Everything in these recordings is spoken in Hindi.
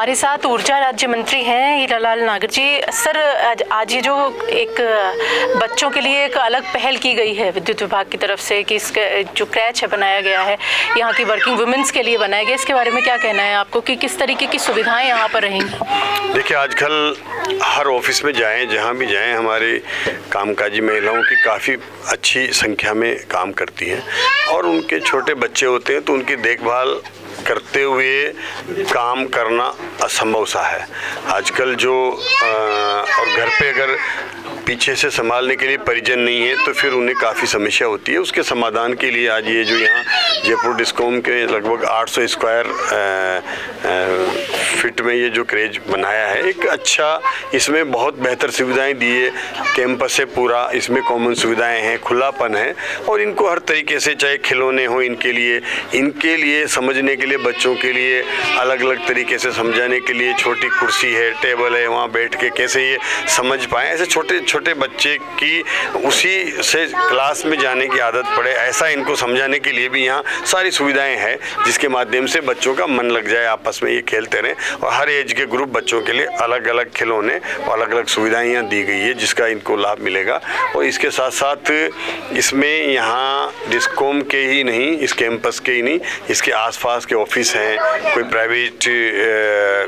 हमारे साथ ऊर्जा राज्य मंत्री हैं हीरालाल नागर जी। सर, आज ये जो एक बच्चों के लिए एक अलग पहल की गई है विद्युत विभाग की तरफ से कि इसका जो क्रैच है बनाया गया है यहाँ की वर्किंग वुमेन्स के लिए बनाया गया, इसके बारे में क्या कहना है आपको कि किस तरीके की सुविधाएं यहाँ पर रहेंगी? देखिए, आजकल हर ऑफिस में जाएं, जहाँ भी जाएं, हमारे कामकाजी महिलाओं की काफ़ी अच्छी संख्या में काम करती हैं और उनके छोटे बच्चे होते हैं तो उनकी देखभाल करते हुए काम करना असंभव सा है आजकल और घर पे अगर पीछे से संभालने के लिए परिजन नहीं है तो फिर उन्हें काफ़ी समस्या होती है। उसके समाधान के लिए आज ये जो यहाँ जयपुर डिस्कॉम के लगभग 800 स्क्वायर फीट में ये जो क्रेज बनाया है, एक अच्छा, इसमें बहुत बेहतर सुविधाएं दी है। कैंपस है पूरा, इसमें कॉमन सुविधाएं हैं, खुलापन है और इनको हर तरीके से, चाहे खिलौने हो इनके लिए समझने के लिए, बच्चों के लिए अलग अलग तरीके से समझाने के लिए छोटी कुर्सी है, टेबल है, वहाँ बैठ के कैसे ये समझ पाएँ, ऐसे छोटे छोटे बच्चे की उसी से क्लास में जाने की आदत पड़े, ऐसा इनको समझाने के लिए भी यहाँ सारी सुविधाएं हैं जिसके माध्यम से बच्चों का मन लग जाए, आपस में ये खेलते रहें। और हर एज के ग्रुप बच्चों के लिए अलग अलग खिलौने और अलग अलग सुविधाएं यहाँ दी गई है जिसका इनको लाभ मिलेगा। और इसके साथ साथ इसमें यहाँ डिस्कॉम के ही नहीं, इस कैंपस के ही नहीं, इसके आसपास के ऑफिस हैं, कोई प्राइवेट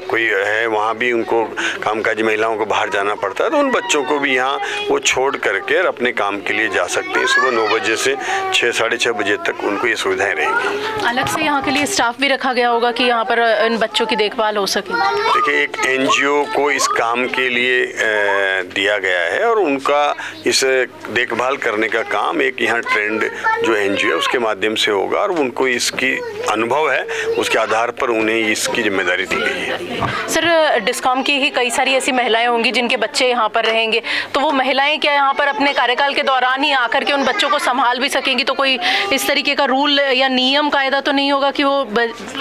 कोई है, वहाँ भी उनको कामकाजी महिलाओं को बाहर जाना पड़ता है तो उन बच्चों को भी यहाँ वो छोड़ करके अपने काम के लिए जा सकते हैं। सुबह 9 बजे से 6, साढ़े 6 बजे तक उनको ये सुविधाएं रहेंगी। अलग से यहाँ के लिए स्टाफ भी रखा गया होगा कि यहाँ पर इन बच्चों की देखभाल हो सके? देखिए, एक एनजीओ को इस काम के लिए दिया गया है और उनका इस देखभाल करने का काम एक यहाँ ट्रेंड जो एनजीओ है उसके माध्यम से होगा और उनको इसकी अनुभव है, उसके आधार पर उन्हें इसकी जिम्मेदारी दी गई है। सर, डिस्कॉम की ही कई सारी ऐसी महिलाएं होंगी जिनके बच्चे यहाँ पर रहेंगे, तो वो महिलाएं क्या यहाँ पर अपने कार्यकाल के दौरान ही आकर के उन बच्चों को संभाल भी सकेंगी? तो कोई इस तरीके का रूल या नियम कायदा तो नहीं होगा कि वो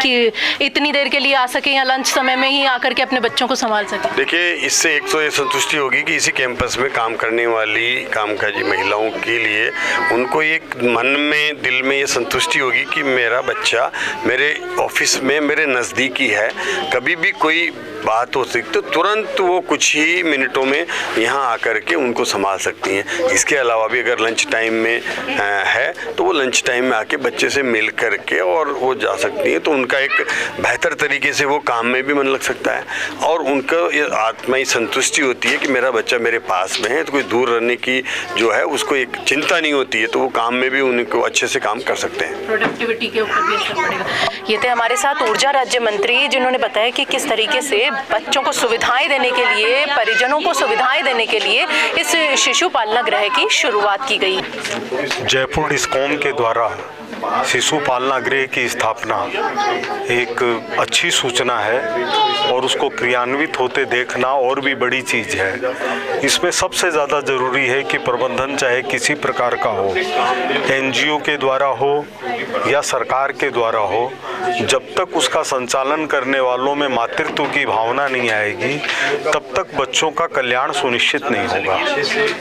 कि इतनी देर के लिए आ सके या लंच समय में ही आकर के अपने बच्चों को संभाल सके? देखिए, इससे एक तो ये संतुष्टि होगी कि इसी कैंपस में काम करने वाली कामकाजी महिलाओं के लिए उनको एक मन में, दिल में ये संतुष्टि होगी कि मेरा बच्चा मेरे ऑफिस में मेरे नज़दीकी है, कभी भी कोई बात हो सकती तो तुरंत वो कुछ ही मिनटों में यहाँ आकर के उनको संभाल सकती हैं। इसके अलावा भी अगर लंच टाइम में है तो वो लंच टाइम में आके बच्चे से मिल करके और वो जा सकती हैं, तो उनका एक बेहतर तरीके से वो काम में भी मन लग सकता है और उनका ये आत्माई संतुष्टि होती है कि मेरा बच्चा मेरे पास में है, तो कोई दूर रहने की जो है उसको एक चिंता नहीं होती है, तो वो काम में भी उनको अच्छे से काम कर सकते हैं। प्रोडक्टिविटी के ऊपर भी असर पड़ेगा। ये थे हमारे साथ ऊर्जा राज्य मंत्री जिन्होंने बताया कि किस तरीके से बच्चों को सुविधाएं देने के लिए, परिजनों को सुविधाएं देने के लिए इस शिशु पालना गृह की शुरुआत की गई। जयपुर डिस्कॉम के द्वारा शिशु पालना गृह की स्थापना एक अच्छी सूचना है और उसको क्रियान्वित होते देखना और भी बड़ी चीज़ है। इसमें सबसे ज़्यादा ज़रूरी है कि प्रबंधन चाहे किसी प्रकार का हो, एनजीओ के द्वारा हो या सरकार के द्वारा हो, जब तक उसका संचालन करने वालों में मातृत्व की भावना नहीं आएगी तब तक बच्चों का कल्याण सुनिश्चित नहीं होगा।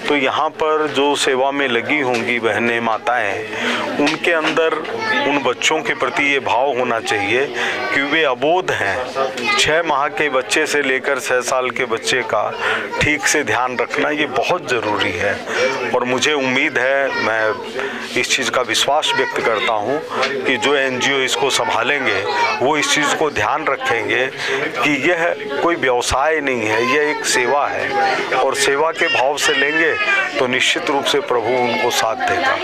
तो यहाँ पर जो सेवा में लगी होंगी बहनें, माताएं, उनके अंदर उन बच्चों के प्रति ये भाव होना चाहिए कि वे अबोध हैं। 6 माह के बच्चे से लेकर 6 साल के बच्चे का ठीक से ध्यान रखना ये बहुत ज़रूरी है और मुझे उम्मीद है, मैं इस चीज़ का विश्वास व्यक्त करता हूँ कि जो एनजीओ इसको संभालेंगे वो इस चीज़ को ध्यान रखेंगे कि यह कोई व्यवसाय नहीं है, यह एक सेवा है और सेवा के भाव से लेंगे तो निश्चित रूप से प्रभु उनको साथ देगा।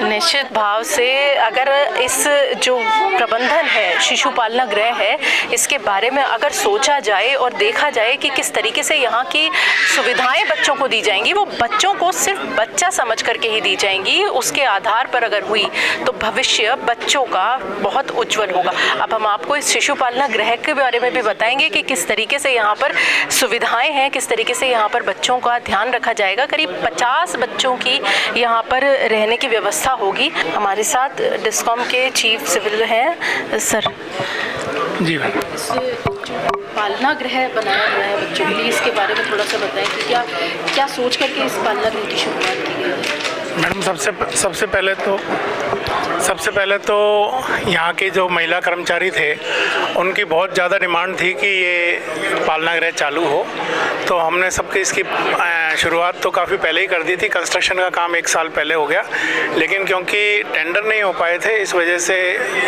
निश्चित भाव से अगर इस जो प्रबंधन है, शिशु पालना गृह है, इसके बारे में अगर सोचा जाए और देखा जाए कि किस तरीके से यहाँ की सुविधाएं बच्चों को दी जाएंगी, वो बच्चों को सिर्फ बच्चा समझ करके ही दी जाएंगी, उसके आधार पर अगर हुई तो भविष्य बच्चों का बहुत उज्जवल होगा। अब हम आपको इस शिशु पालना गृह के बारे में भी बताएंगे कि किस तरीके से यहाँ पर सुविधाएं हैं, किस तरीके से यहाँ पर बच्चों का ध्यान रखा जाएगा। करीब 50 बच्चों की यहाँ पर रहने की व्यवस्था होगी। हमारे साथ डिस्कॉम के चीफ सिविल हैं सर। जी मैम, पालना गृह बनाया गया है बच्चों के लिए, इसके बारे में थोड़ा सा बताएं कि क्या सोच करके इस पालना गृह की शुरुआत की गई है? मैडम, सबसे पहले तो सबसे पहले तो यहाँ के जो महिला कर्मचारी थे उनकी बहुत ज़्यादा डिमांड थी कि ये पालना गृह चालू हो, तो हमने सबके इसकी शुरुआत तो काफ़ी पहले ही कर दी थी। कंस्ट्रक्शन का काम 1 साल पहले हो गया, लेकिन क्योंकि टेंडर नहीं हो पाए थे इस वजह से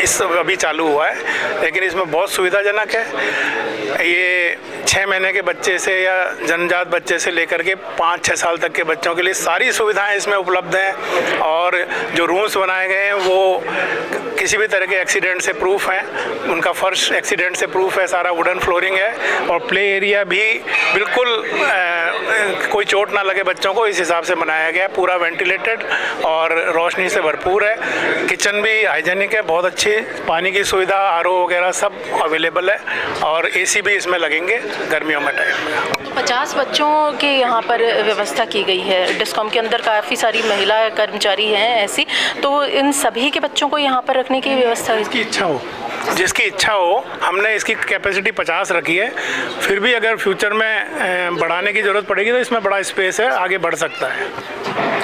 इस अभी चालू हुआ है। लेकिन इसमें बहुत सुविधाजनक है। ये 6 महीने के बच्चे से या जन्मजात बच्चे से लेकर के 5-6 साल तक के बच्चों के लिए सारी सुविधाएं इसमें उपलब्ध हैं, और जो रूम्स बनाए गए हैं वो किसी भी तरह के एक्सीडेंट से प्रूफ हैं। उनका फर्श एक्सीडेंट से प्रूफ है, सारा वुडन फ्लोरिंग है, और प्ले एरिया भी बिल्कुल कोई चोट ना लगे बच्चों को, इस हिसाब से बनाया गया है। पूरा वेंटिलेटेड और रोशनी से भरपूर है। किचन भी हाइजेनिक है, बहुत अच्छी। पानी की सुविधा, आरओ वगैरह सब अवेलेबल है, और एसी भी इसमें लगेंगे गर्मियों में टाइम में। 50 बच्चों की यहाँ पर व्यवस्था की गई है। डिस्कॉम के अंदर काफ़ी सारी महिला कर्मचारी हैं ऐसी, तो इन सभी के बच्चों को यहाँ पर रखने की व्यवस्था जिसकी इच्छा हो, हमने इसकी कैपेसिटी 50 रखी है। फिर भी अगर फ्यूचर में बढ़ाने की ज़रूरत पड़ेगी तो इसमें बड़ा स्पेस है, आगे बढ़ सकता है।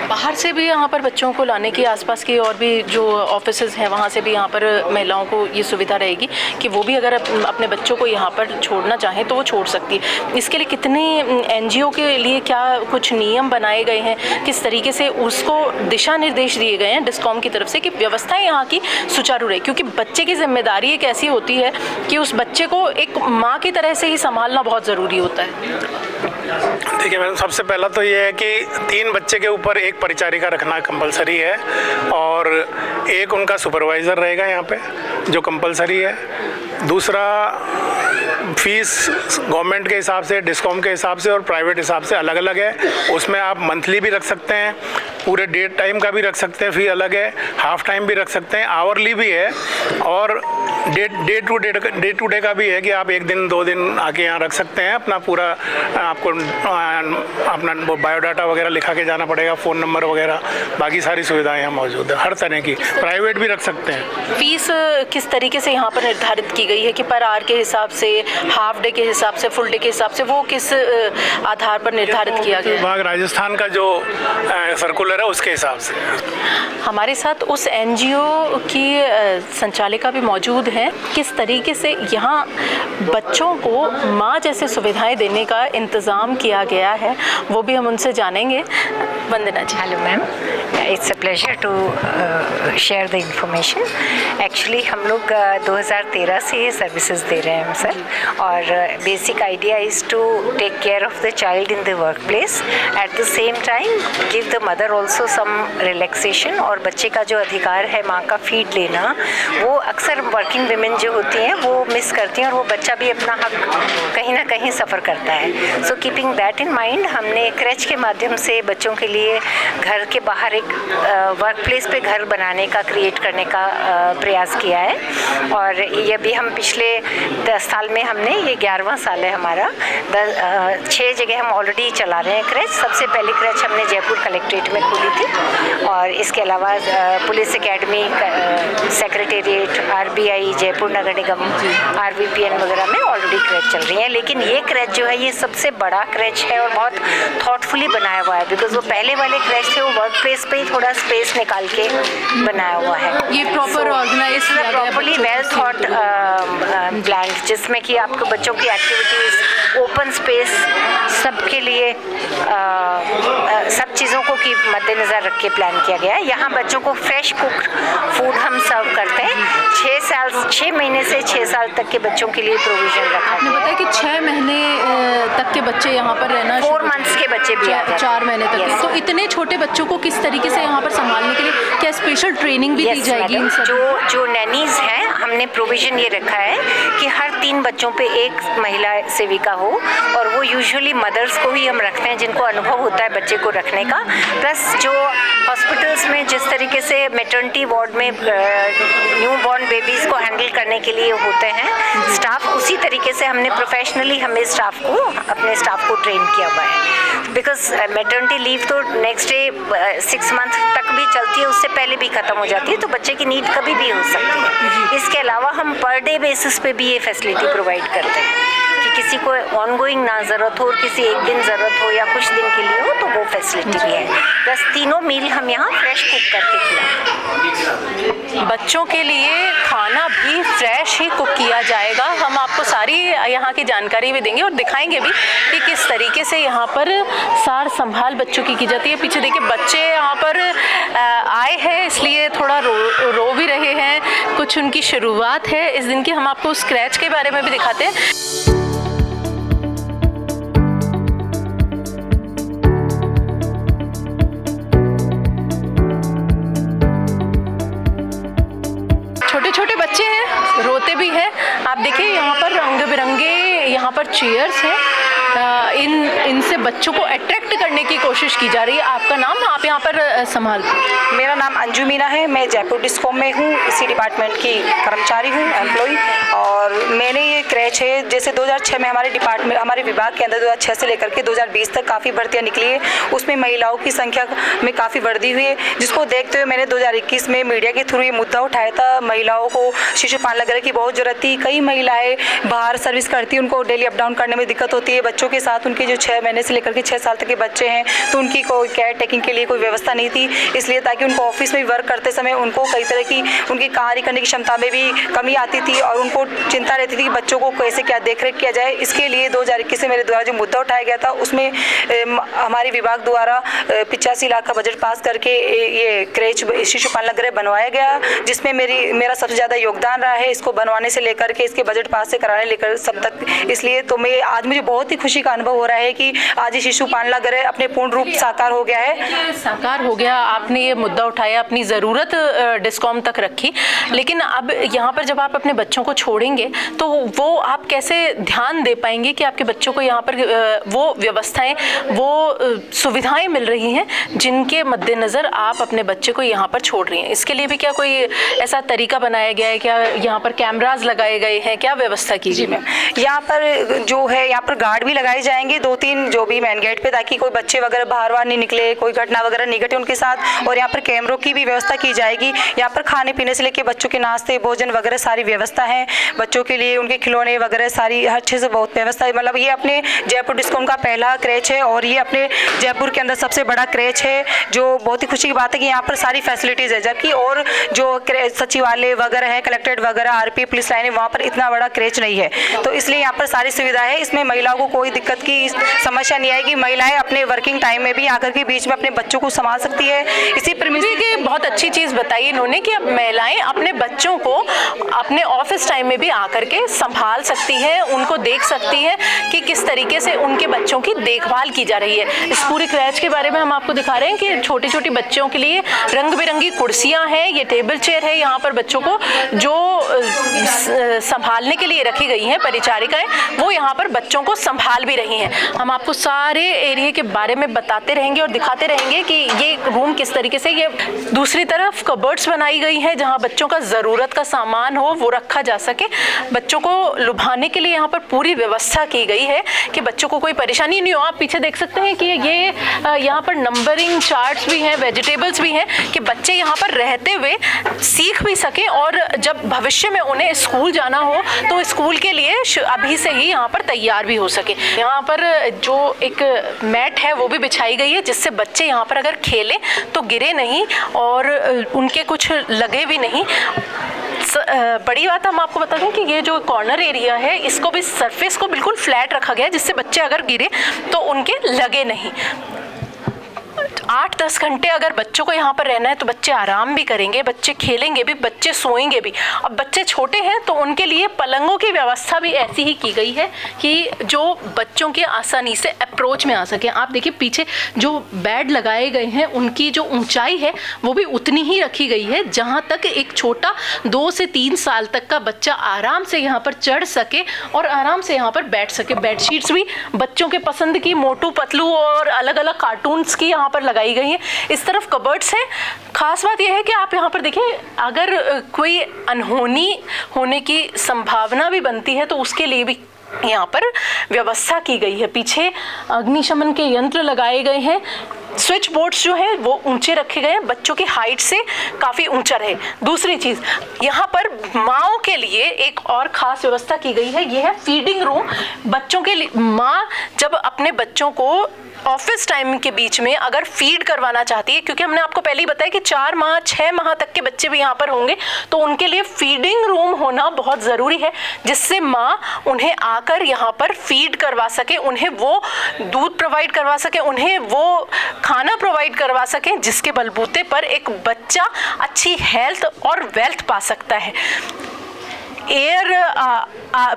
बाहर से भी यहाँ पर बच्चों को लाने की, आसपास की और भी जो ऑफिसेज हैं वहाँ से भी यहाँ पर महिलाओं को ये सुविधा रहेगी कि वो भी अगर अपने बच्चों को यहाँ पर छोड़ना चाहें तो वो छोड़ सकती है। इसके लिए कितने NGO के लिए क्या कुछ नियम बनाए गए हैं, किस तरीके से उसको दिशा निर्देश दिए गए हैं डिस्कॉम की तरफ से कि व्यवस्थाएं यहाँ की सुचारू रहे, क्योंकि बच्चे की जिम्मेदारी एक ऐसी होती है कि उस बच्चे को एक माँ की तरह से ही संभालना बहुत ज़रूरी होता है। देखिए मैडम, सबसे पहला तो ये है कि 3 बच्चे के ऊपर एक परिचारिका रखना कंपलसरी है, और एक उनका सुपरवाइज़र रहेगा यहाँ पे जो कंपलसरी है। दूसरा, फीस गवर्नमेंट के हिसाब से, डिस्कॉम के हिसाब से और प्राइवेट हिसाब से अलग अलग है। उसमें आप मंथली भी रख सकते हैं, पूरे डे टाइम का भी रख सकते हैं, फी अलग है, हाफ टाइम भी रख सकते हैं, आवरली भी है, और डे टू डे का भी है कि आप 1 दिन 2 दिन आके यहाँ रख सकते हैं। अपना पूरा आपको अपना बायोडाटा वगैरह लिखा के जाना पड़ेगा, फ़ोन नंबर वगैरह, बाकी सारी सुविधाएं यहाँ मौजूद है हर तरह की। प्राइवेट भी रख सकते हैं। फीस किस तरीके से यहाँ पर निर्धारित की गई है कि पर आवर के हिसाब से, हाफ डे के हिसाब से, फुल डे के हिसाब से, वो किस आधार पर निर्धारित किया गया है? विभाग राजस्थान का जो सर्कुलर है उसके हिसाब से। हमारे साथ उस NGO की संचालिका भी मौजूद हैं। किस तरीके से यहाँ बच्चों को माँ जैसे सुविधाएं देने का इंतज़ाम किया गया है वो भी हम उनसे जानेंगे। Vandana ji. Hello ma'am, it's a pleasure to share the information. Actually हम लोग 2013 से ये सर्विसेज दे रहे हैं सर, और basic idea is to take care of the child in the work place, at the same time give the mother also some relaxation. और बच्चे का जो अधिकार है माँ का फीड लेना, वो अक्सर वर्किंग विमेन जो होती हैं वो मिस करती हैं, और वो बच्चा भी अपना हक कहीं ना कहीं सफ़र करता है। So keeping that in mind, हमने क्रैच के माध्यम से बच्चों के लिए घर के बाहर एक वर्क प्लेस पे घर बनाने का, क्रिएट करने का प्रयास किया है। और ये भी हम पिछले 10 साल में, हमने ये 11वां साल है हमारा, 6 जगह हम ऑलरेडी चला रहे हैं क्रैच। सबसे पहली क्रैच हमने जयपुर कलेक्ट्रेट में खोली थी, और इसके अलावा police academy, secretariat, RBI, Jaipur Nagar Nigam, RVPN वगैरह में ऑलरेडी क्रैच चल रही है। लेकिन ये क्रैच जो है ये सबसे बड़ा क्रैच है और बहुत थॉटफुली बनाया हुआ है, बिकॉज वो पहले वाले क्रैच थे वो वर्क प्लेस पे ही थोड़ा स्पेस निकाल के बनाया हुआ है। ये proper organise, properly well thought plan, जिसमें कि आपको बच्चों की एक्टिविटीज़, ओपन स्पेस, सबके लिए सब चीज़ों को की मद्देनज़र रख के प्लान किया गया है। यहाँ बच्चों को फ्रेश कुक फूड हम सर्व करते हैं। 6 महीने से 6 साल तक के बच्चों के लिए प्रोविज़न रखा आपने है। बताया कि 6 महीने तक के बच्चे यहाँ पर रहना, 4 मंथ्स के बच्चे भी आ जाते हैं। 4 महीने तक। Yes. तो इतने छोटे बच्चों को किस तरीके से यहाँ पर संभालने के लिए क्या स्पेशल ट्रेनिंग भी दी जाएगी? इन सब जो नैनीज हैं, हमने प्रोविज़न ये रखा है कि हर 3 बच्चों पे एक महिला सेविका हो, और वो यूजुअली मदर्स को ही हम रखते हैं जिनको अनुभव होता है बच्चे को रखने का। प्लस जो हॉस्पिटल्स में जिस तरीके से मैटर्निटी वार्ड में न्यू बॉर्न बेबीज़ को हैंडल करने के लिए होते हैं स्टाफ, उसी तरीके से हमने प्रोफेशनली अपने स्टाफ को ट्रेन किया हुआ है। बिकॉज मैटर्निटी लीव तो नेक्स्ट डे 6 मंथ तक भी चलती है, उससे पहले भी ख़त्म हो जाती है, तो बच्चे की नीड कभी भी हो सकती है। इसके अलावा हम पर डे बेसिस पे भी ये फैसिलिटी प्रोवाइड करते हैं कि किसी को ऑनगोइंग ना ज़रूरत हो और किसी एक दिन ज़रूरत हो या कुछ दिन के लिए हो तो वो फैसिलिटी भी है। प्लस तीनों मील हम यहाँ फ्रेश कुक करके खिलाते हैं। बच्चों के लिए खाना भी फ्रेश ही कुक किया जाएगा। हम आपको सारी यहाँ की जानकारी भी देंगे और दिखाएंगे भी कि किस तरीके से यहाँ पर सार संभाल बच्चों की जाती है। पीछे देखिए बच्चे यहाँ पर आए हैं, इसलिए थोड़ा रो भी रहे हैं। कुछ उनकी शुरुआत है इस दिन की। हम आपको स्क्रैच के बारे में भी दिखाते हैं। छोटे छोटे बच्चे हैं, रोते भी हैं। आप देखिए यहाँ पर रंग बिरंगे यहाँ पर चेयर्स हैं। इनसे बच्चों को अट्रैक्ट करने की कोशिश की जा रही है। आपका नाम, आप यहाँ पर संभालते? मेरा नाम अंजू मीना है। मैं जयपुर डिस्कॉम में हूँ, इसी डिपार्टमेंट की कर्मचारी हूँ, एम्प्लॉय। और मैंने ये क्रैच है, जैसे 2006 में हमारे विभाग के अंदर 2006 से लेकर के 2020 तक काफ़ी भर्तियाँ निकली है। उसमें महिलाओं की संख्या में काफ़ी वृद्धि हुई है, जिसको देखते हुए मैंने 2021 में मीडिया के थ्रू ये मुद्दा उठाया था। महिलाओं को शिशु पालन गृह की बहुत ज़रूरत थी। कई महिलाएँ बाहर सर्विस करती हैं, उनको डेली अप डाउन करने में दिक्कत होती है। बच्चों के साथ उनके जो 6 महीने से लेकर के 6 साल तक के बच्चे हैं, तो उनकी कोई केयर टेकिंग के लिए कोई व्यवस्था नहीं थी। इसलिए ताकि उनको ऑफिस में वर्क करते समय उनको कई तरह की उनकी कार्य करने की क्षमता में भी कमी आती थी और उनको चिंता रहती थी कि बच्चों को कैसे क्या देखरेख किया जाए। इसके लिए 2021 से मेरे द्वारा जो मुद्दा उठाया गया था, उसमें हमारे विभाग द्वारा 85 लाख का बजट पास करके ये क्रैच शिशु पालन गृह बनवाया गया, जिसमें मेरा सबसे ज़्यादा योगदान रहा है इसको बनवाने से लेकर के इसके बजट पास से कराने लेकर सब तक। इसलिए तो मैं आज मुझे बहुत ही खुशी का अनुभव हो रहा है कि आज ये शिशु पालन गृह अपने पूर्ण रूप साकार हो गया है। साकार हो गया। आपने ये मुद्दा उठाया, अपनी ज़रूरत डिस्कॉम तक रखी, लेकिन अब यहाँ पर जब आप अपने बच्चों को छोड़ेंगे तो वो आप कैसे ध्यान दे पाएंगे कि आपके बच्चों को यहाँ पर वो व्यवस्थाएं, वो सुविधाएं मिल रही हैं जिनके मद्देनज़र आप अपने बच्चे को यहाँ पर छोड़ रही हैं? इसके लिए भी क्या कोई ऐसा तरीका बनाया गया है? क्या यहाँ पर कैमराज लगाए गए हैं? क्या व्यवस्था की? जी मैम, यहाँ पर जो है यहाँ पर गार्ड भी लगाए जाएंगे 2-3 जो भी मेन गेट पे, ताकि कोई बच्चे वगैरह बाहर नहीं निकले, कोई घटना वगैरह नहीं घटे उनके साथ। और यहाँ पर कैमरों की भी व्यवस्था की जाएगी। यहाँ पर खाने पीने से लेके बच्चों के नाश्ते भोजन वगैरह सारी व्यवस्था है। बच्चों के लिए उनके खिलौने वगैरह सारी हर चीज़ से बहुत व्यवस्था है। मतलब ये अपने जयपुर डिस्कॉम का पहला क्रैच है और ये अपने जयपुर के अंदर सबसे बड़ा क्रैच है, जो बहुत ही खुशी की बात है कि यहाँ पर सारी फैसिलिटीज़ है। जबकि और जो सचिवालय वगैरह है, कलेक्ट्रेट वगैरह, आरपी पुलिस लाइन है, वहाँ पर इतना बड़ा क्रैच नहीं है। तो इसलिए यहाँ पर सारी सुविधा है। इसमें महिलाओं को कोई दिक्कत की समस्या नहीं आएगी। महिलाएं अपने वर्किंग टाइम में भी आकर के बीच में अपने बच्चों को संभाल सकती है। इसी की बहुत अच्छी चीज़ बताई इन्होंने कि अब महिलाएं अपने बच्चों को अपने ऑफिस टाइम में भी आकर के संभाल सकती हैं, उनको देख सकती हैं कि किस तरीके से उनके बच्चों की देखभाल की जा रही है। इस पूरी क्रैच के बारे में हम आपको दिखा रहे हैं कि छोटी छोटी बच्चों के लिए रंग बिरंगी कुर्सियाँ हैं, ये टेबल चेयर है। यहाँ पर बच्चों को जो संभालने के लिए रखी गई हैं परिचारिकाएं, वो यहाँ पर बच्चों को संभाल भी रही हैं। हम आपको सारे एरिया के बारे में बताते रहेंगे और दिखाते रहेंगे कि ये रूम किस तरीके से। ये दूसरी तरफ कबर्ड्स बनाई गई हैं जहाँ बच्चों का ज़रूरत का सामान हो वो रखा जा सके। बच्चों को लुभाने के लिए यहाँ पर पूरी व्यवस्था की गई है कि बच्चों को कोई परेशानी नहीं हो। आप पीछे देख सकते हैं कि ये यहाँ पर नंबरिंग चार्ट्स भी हैं, वेजिटेबल्स भी हैं, कि बच्चे यहाँ पर रहते हुए सीख भी सकें और जब भविष्य में उन्हें स्कूल जाना हो तो स्कूल के लिए अभी से ही यहाँ पर तैयार भी हो सके। यहाँ पर जो एक मैट है वो भी बिछाई गई है, जिससे बच्चे यहाँ पर अगर खेलें तो गिरे नहीं और उनके कुछ लगे भी नहीं। बड़ी बात हम आपको बता दूं कि ये जो कॉर्नर एरिया है, इसको भी सरफेस को बिल्कुल फ्लैट रखा गया है, जिससे बच्चे अगर गिरे तो उनके लगे नहीं। 8-10 घंटे अगर बच्चों को यहाँ पर रहना है तो बच्चे आराम भी करेंगे, बच्चे खेलेंगे भी, बच्चे सोएंगे भी। अब बच्चे छोटे हैं तो उनके लिए पलंगों की व्यवस्था भी ऐसी ही की गई है कि जो बच्चों के आसानी से अप्रोच में आ सके। आप देखिए पीछे जो बेड लगाए गए हैं उनकी जो ऊंचाई है वो भी उतनी ही रखी गई है, जहाँ तक एक छोटा 2 से 3 साल तक का बच्चा आराम से यहाँ पर चढ़ सके और आराम से यहाँ पर बैठ सके। बेडशीट्स भी बच्चों के पसंद की मोटू पतलू और अलग अलग कार्टून्स की यहाँ पर लगाई गई है। इस तरफ कबर्ड्स हैं। खास बात यह है कि आप यहाँ पर देखिए, अगर कोई अनहोनी होने की संभावना भी बनती है तो उसके लिए भी यहाँ पर व्यवस्था की गई है। पीछे अग्निशमन के यंत्र लगाए गए हैं। स्विच बोर्ड्स जो हैं वो ऊंचे रखे गए हैं, बच्चों की हाइट से काफ़ी ऊंचा रहे। दूसरी चीज़, यहाँ पर माँओं के लिए एक और ख़ास व्यवस्था की गई है, ये है फीडिंग रूम। बच्चों के लिए माँ जब अपने बच्चों को ऑफिस टाइम के बीच में अगर फीड करवाना चाहती है, क्योंकि हमने आपको पहले ही बताया कि 4 माह 6 माह तक के बच्चे भी यहाँ पर होंगे, तो उनके लिए फीडिंग रूम होना बहुत ज़रूरी है, जिससे माँ उन्हें आकर यहाँ पर फीड करवा सके, उन्हें वो दूध प्रोवाइड करवा सके, उन्हें वो खाना प्रोवाइड करवा सके, जिसके बलबूते पर एक बच्चा अच्छी हेल्थ और वेल्थ पा सकता है। एयर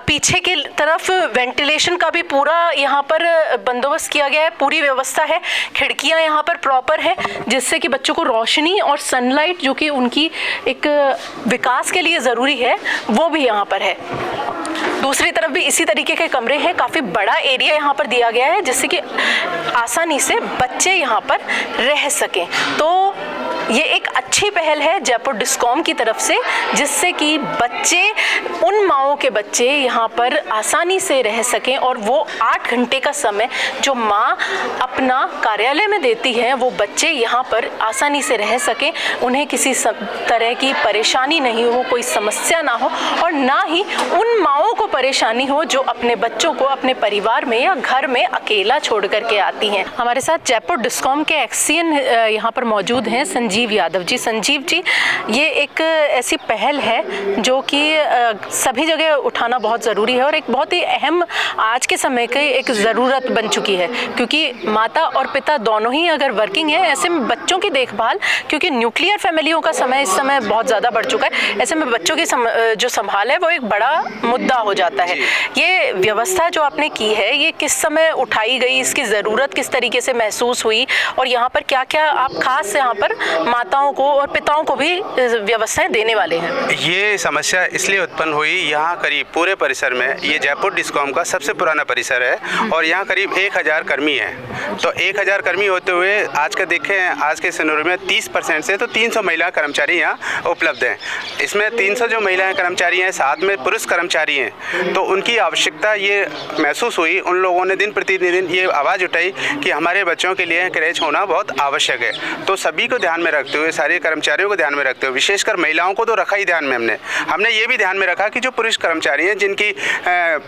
पीछे की तरफ वेंटिलेशन का भी पूरा यहाँ पर बंदोबस्त किया गया है, पूरी व्यवस्था है, खिड़कियाँ यहाँ पर प्रॉपर है, जिससे कि बच्चों को रोशनी और सनलाइट जो कि उनकी एक विकास के लिए ज़रूरी है वो भी यहाँ पर है। दूसरी तरफ भी इसी तरीके के कमरे हैं, काफ़ी बड़ा एरिया यहाँ पर दिया गया है, जिससे कि आसानी से बच्चे यहाँ पर रह सकें। तो ये एक अच्छी पहल है जयपुर डिस्कॉम की तरफ से, जिससे कि बच्चे, उन माँओं के बच्चे यहाँ पर आसानी से रह सकें और वो 8 घंटे का समय जो माँ अपना कार्यालय में देती है वो बच्चे यहाँ पर आसानी से रह सकें, उन्हें किसी तरह की परेशानी नहीं हो, कोई समस्या ना हो, और ना ही उन माँओं को परेशानी हो जो अपने बच्चों को अपने परिवार में या घर में अकेला छोड़ करके आती हैं। हमारे साथ जयपुर डिस्कॉम के एक्सियन यहाँ पर मौजूद हैं, संजीव यादव जी। संजीव जी, ये एक ऐसी पहल है जो कि सभी जगह उठाना बहुत ज़रूरी है और एक बहुत ही अहम आज के समय की एक ज़रूरत बन चुकी है, क्योंकि माता और पिता दोनों ही अगर वर्किंग है, ऐसे में बच्चों की देखभाल, क्योंकि न्यूक्लियर फैमिलियों का समय इस समय बहुत ज़्यादा बढ़ चुका है, ऐसे में बच्चों की जो संभाल है वो एक बड़ा मुद्दा हो जाता है। ये व्यवस्था जो आपने की है ये किस समय उठाई गई, इसकी ज़रूरत किस तरीके से महसूस हुई, और यहाँ पर क्या क्या आप खास यहाँ पर माताओं को और पिताओं को भी व्यवस्थाएं देने वाले हैं? ये समस्या इसलिए उत्पन्न हुई, यहाँ करीब पूरे परिसर में ये जयपुर डिस्कॉम का सबसे पुराना परिसर है और यहाँ करीब 1000 कर्मी हैं। तो 1000 कर्मी होते हुए आज का देखें, आज के सिनेरियो में 30% से तो 300 महिला कर्मचारी यहाँ उपलब्ध हैं। इसमें 300 जो महिलाएं कर्मचारी हैं, साथ में पुरुष कर्मचारी हैं, तो उनकी आवश्यकता ये महसूस हुई। उन लोगों ने दिन प्रतिदिन ये आवाज़ उठाई कि हमारे बच्चों के लिए क्रेच होना बहुत आवश्यक है। तो सभी को ध्यान में रखते हुए, सारे कर्मचारियों को ध्यान में रखते हुए, विशेषकर महिलाओं को तो रखा ही ध्यान में हमने ये भी ध्यान में रखा कि जो पुरुष कर्मचारी हैं जिनकी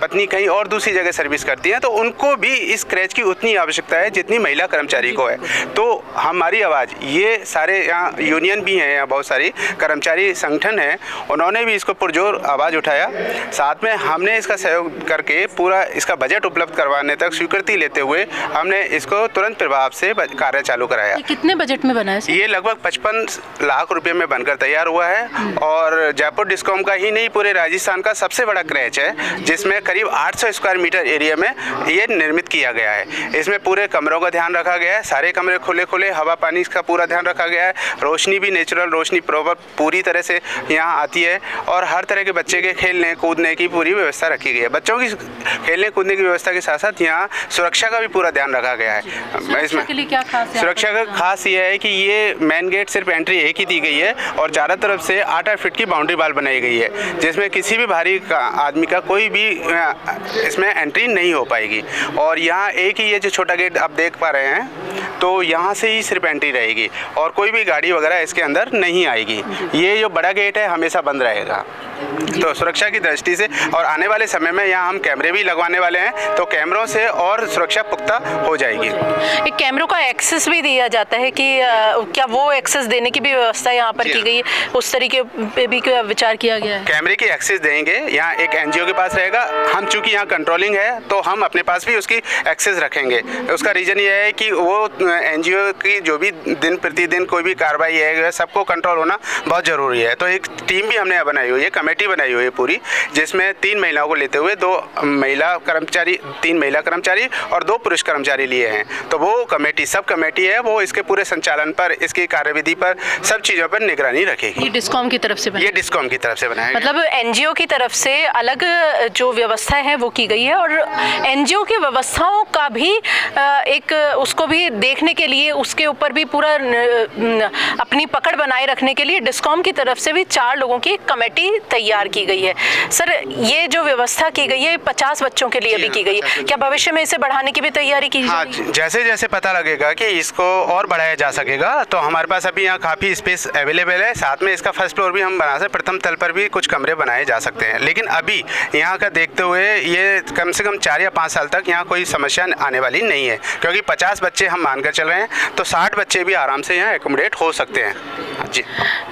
पत्नी कहीं और दूसरी जगह सर्विस करती हैं, तो उनको भी इस क्रेच की उतनी आवश्यकता है जितनी महिला कर्मचारी को है। तो हमारी आवाज़, ये सारे यहाँ यूनियन भी हैं, यहाँ बहुत सारी कर्मचारी संगठन हैं, उन्होंने भी इसको पुरजोर आवाज़ उठाया। साथ में हमने इसका सहयोग करके पूरा इसका बजट उपलब्ध करवाने तक स्वीकृति लेते हुए हमने इसको तुरंत प्रभाव से कार्य चालू कराया। कितने बजट में बना है? ये लगभग 55 लाख रुपए में बनकर तैयार हुआ है और जयपुर डिस्कॉम का ही नहीं, पूरे राजस्थान का सबसे बड़ा क्रेच है, जिसमें करीब 800 स्क्वायर मीटर एरिया में ये निर्मित किया गया है। इसमें पूरे कमरों का ध्यान रखा गया है, सारे कमरे खुले हवा पानी का पूरा ध्यान रखा गया है, रोशनी भी नेचुरल रोशनी प्रॉपर पूरी तरह से यहाँ आती है और हर तरह के बच्चे के खेलने कूदने की पूरी व्यवस्था रखी गई है। बच्चों की खेलने कूदने की व्यवस्था के साथ साथ यहाँ सुरक्षा का भी पूरा ध्यान रखा गया है। इसमें सुरक्षा का खास ये है कि ये मेन गेट सिर्फ एंट्री एक ही दी गई है और चारों तरफ से 8 फीट की बाउंड्री वाल बनाई गई है, जिसमें किसी भी भारी आदमी का कोई भी इसमें एंट्री नहीं हो पाएगी। और यहाँ एक ही ये जो छोटा गेट आप देख पा रहे हैं, तो यहाँ से ही सिर्फ एंट्री रहेगी और कोई भी गाड़ी वगैरह इसके अंदर नहीं आएगी। ये जो बड़ा गेट है हमेशा बंद रहेगा। तो सुरक्षा की दृष्टि से और आने वाले समय में यहाँ हम कैमरे भी लगवाने वाले हैं, तो कैमरों से और सुरक्षा पुख्ता हो जाएगी। एक कैमरों का एक्सेस भी दिया जाता है कि क्या वो एक्सेस देने की भी व्यवस्था यहाँ पर की गई है, उस तरीके पे भी विचार किया गया है? कैमरे की एक्सेस देंगे, यहाँ एक एनजीओ के पास रहेगा। हम चूँकि यहाँ कंट्रोलिंग है तो हम अपने पास भी उसकी एक्सेस रखेंगे। उसका रीज़न ये है कि वो एनजीओ की जो भी दिन प्रतिदिन कोई भी कार्रवाई है सबको कंट्रोल होना बहुत ज़रूरी है। तो एक टीम भी हमने बनाई हुई है, कमेटी बनाई हुई है पूरी, जिसमें 3 महिलाओं को लेते हुए 3 महिला कर्मचारी और 2 पुरुष कर्मचारी लिए हैं। तो वो कमेटी सब कमेटी है, वो इसके पूरे संचालन पर, इसकी कार्यविधि पर, सब चीज़ों पर निगरानी रखेगी। ये डिस्कॉम की तरफ से ये डिस्कॉम की तरफ से बनाया, मतलब एनजीओ की तरफ से अलग जो व्यवस्था है वो की गई है और एनजीओ की व्यवस्थाओं का भी एक उसको भी देखने के लिए, उसके ऊपर भी पूरा अपनी पकड़ बनाए रखने के लिए डिस्कॉम की तरफ से भी 4 लोगों की कमेटी तैयार तैयार की गई है। सर, ये जो व्यवस्था की गई है 50 बच्चों के लिए भी की गई है, क्या भविष्य में इसे बढ़ाने की भी तैयारी की हाँ, जाएगी? जैसे जैसे पता लगेगा कि इसको और बढ़ाया जा सकेगा तो हमारे पास अभी यहाँ काफ़ी स्पेस अवेलेबल है। साथ में इसका फर्स्ट फ्लोर भी हम बना सकते, प्रथम तल पर भी कुछ कमरे बनाए जा सकते हैं। लेकिन अभी यहाँ का देखते हुए ये कम से कम 4 या 5 साल तक यहाँ कोई समस्या आने वाली नहीं है, क्योंकि 50 बच्चे हम मानकर चल रहे हैं तो 60 बच्चे भी आराम से यहाँ एकोमोडेट हो सकते हैं जी।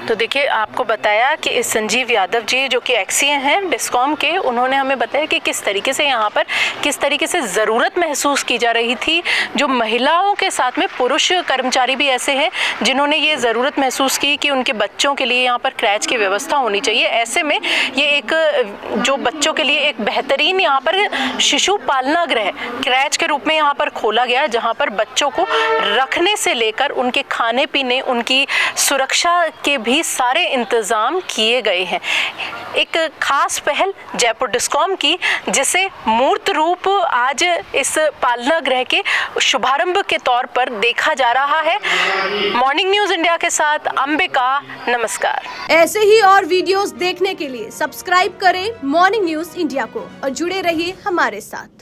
तो देखिए, आपको बताया कि संजीव यादव जी जो कि एक्सीए हैं डिस्कॉम के, उन्होंने हमें बताया कि किस तरीके से यहाँ पर किस तरीके से ज़रूरत महसूस की जा रही थी। जो महिलाओं के साथ में पुरुष कर्मचारी भी ऐसे हैं जिन्होंने ये ज़रूरत महसूस की कि उनके बच्चों के लिए यहाँ पर क्रैच की व्यवस्था होनी चाहिए। ऐसे में ये एक जो बच्चों के लिए एक बेहतरीन यहाँ पर शिशु पालना गृह क्रैच के रूप में यहाँ पर खोला गया, जहाँ पर बच्चों को रखने से लेकर उनके खाने पीने, उनकी सुरक्षा के भी सारे इंतज़ाम किए गए हैं। एक खास पहल जयपुर डिस्कॉम की, जिसे मूर्त रूप आज इस पालना गृह के शुभारंभ के तौर पर देखा जा रहा है। मॉर्निंग न्यूज़ इंडिया के साथ अंबिका, नमस्कार। ऐसे ही और वीडियोस देखने के लिए सब्सक्राइब करें मॉर्निंग न्यूज़ इंडिया को और जुड़े रहिए हमारे साथ।